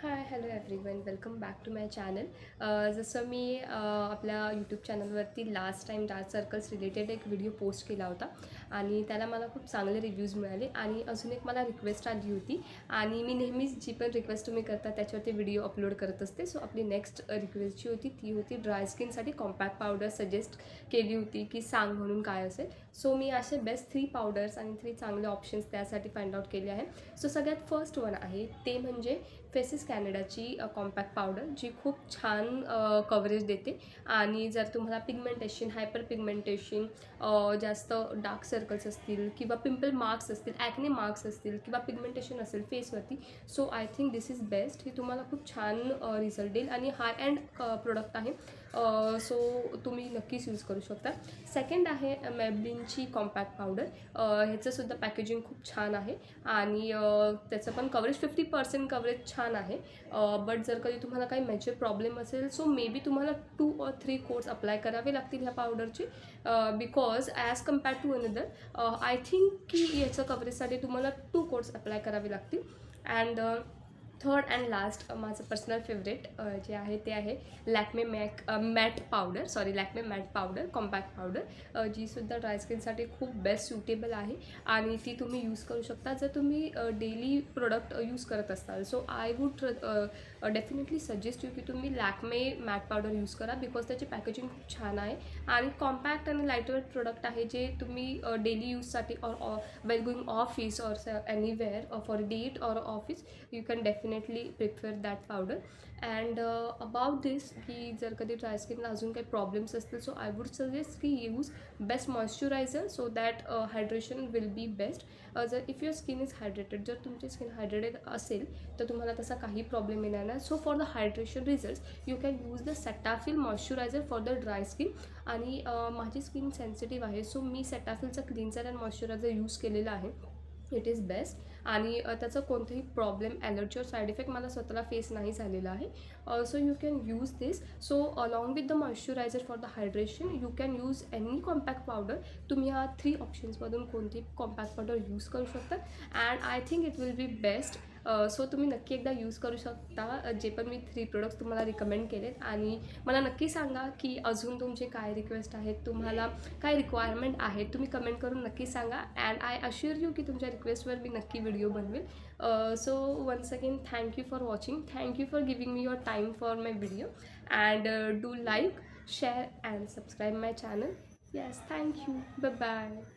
High hello everyone, welcome back to my channel. जसं मी आपल्या यूट्यूब चॅनलवरती last time dark circles related एक व्हिडिओ पोस्ट केला होता आणि त्याला मला खूप चांगले रिव्ह्यूज मिळाले. आणि अजून एक मला रिक्वेस्ट आली होती आणि मी नेहमीच जी पण रिक्वेस्ट तुम्ही करता त्याच्यावरती व्हिडिओ अपलोड करत असते. सो आपली नेक्स्ट रिक्वेस्ट जी होती ती होती ड्राय स्किनसाठी कॉम्पॅक्ट पावडर सजेस्ट केली होती की सांग म्हणून काय असेल. सो मी असे बेस्ट 3 पावडर्स आणि 3 चांगले ऑप्शन्स त्यासाठी फाइंड आउट केले आहे. सो सगळ्यात फर्स्ट वन आहे ते म्हणजे फेसेस कॅनडाची कॉम्पॅक्ट पावडर, जी खूप छान कव्हरेज देते. आणि जर तुम्हाला पिगमेंटेशन, हायपर पिगमेंटेशन, जास्त डार्क सर्कल्स असतील किंवा पिंपल मार्क्स असतील, ॲक्ने मार्क्स असतील किंवा पिगमेंटेशन असेल फेसवरती, so I think this is best. ही तुम्हाला खूप छान रिझल्ट देईल आणि हाय अँड प्रोडक्ट आहे. सो तुम्ही नक्कीच यूज करू शकता. सेकंड आहे मॅबलिनची कॉम्पॅक्ट पावडर. ह्याचंसुद्धा पॅकेजिंग खूप छान आहे आणि त्याचं पण कव्हरेज 50% कव्हरेज छान आहे. बट जर कधी तुम्हाला काही मेजर प्रॉब्लेम असेल सो मे बी तुम्हाला 2 or 3 कोट्स अप्लाय करावे लागतील ह्या पावडरचे, because as compared to another I think की याचं कव्हरेजसाठी तुम्हाला 2 कोट्स अप्लाय करावे लागतील. अँड थर्ड अँड लास्ट माझं पर्सनल फेवरेट जे आहे ते आहे Lakme matte powder compact powder, जीसुद्धा ड्राय स्किनसाठी खूप बेस्ट सुटेबल आहे आणि ती तुम्ही यूज करू शकता जर तुम्ही डेली प्रोडक्ट यूज करत असाल. So I wood definitely suggest you की तुम्ही लॅक्मे मॅट पावडर यूज करा, बिकॉज त्याची पॅकेजिंग खूप छान आहे आणि कॉम्पॅक्ट आणि लाईटवेट प्रोडक्ट आहे जे तुम्ही डेली यूजसाठी or well going office or anywhere for date or office you can definitely prefer that powder. And about this की जर कधी ड्राय स्किनला अजून काही प्रॉब्लेम्स असतील सो आय वूड सजेस्ट की use best moisturiser so that hydration will be best. जर if your skin is hydrated, जर तुमची स्किन हायड्रेटेड असेल तर तुम्हाला तसा काही प्रॉब्लेम येणार नाही. So for the hydration results you can use the Cetaphil moisturiser for the dry skin. आणि माझी स्किन सेन्सिटिव्ह आहे सो मी सेटाफिलचा क्लिन्झर अँड मॉइश्चरायझर यूज केलेला आहे. इट इज बेस्ट आणि त्याचं कोणतेही problem, allergy or side effect मला स्वतःला फेस नाही झालेला आहे. So you can use this. So along with the moisturiser for the hydration you can use any compact powder. तुम्ही ह्या 3 ऑप्शन्समधून कोणती कॉम्पॅक्ट पावडर यूज करू शकता and I think it will be best. So तुम्ही नक्की एकदा यूज करू शकता जे पण मी 3 प्रोडक्ट्स तुम्हाला रिकमेंड केलेत. आणि मला नक्की सांगा की अजून तुमचे काय रिक्वेस्ट आहेत, तुम्हाला काय रिक्वायरमेंट आहेत, तुम्ही कमेंट करून नक्की सांगा. अँड आय अश्युअर यू की तुमच्या रिक्वेस्टवर मी नक्की व्हिडिओ बनवेल. So once again thank you for watching, thank you for giving me your time for my video. And do like, share and subscribe my channel. Yes, thank you. Bye bye.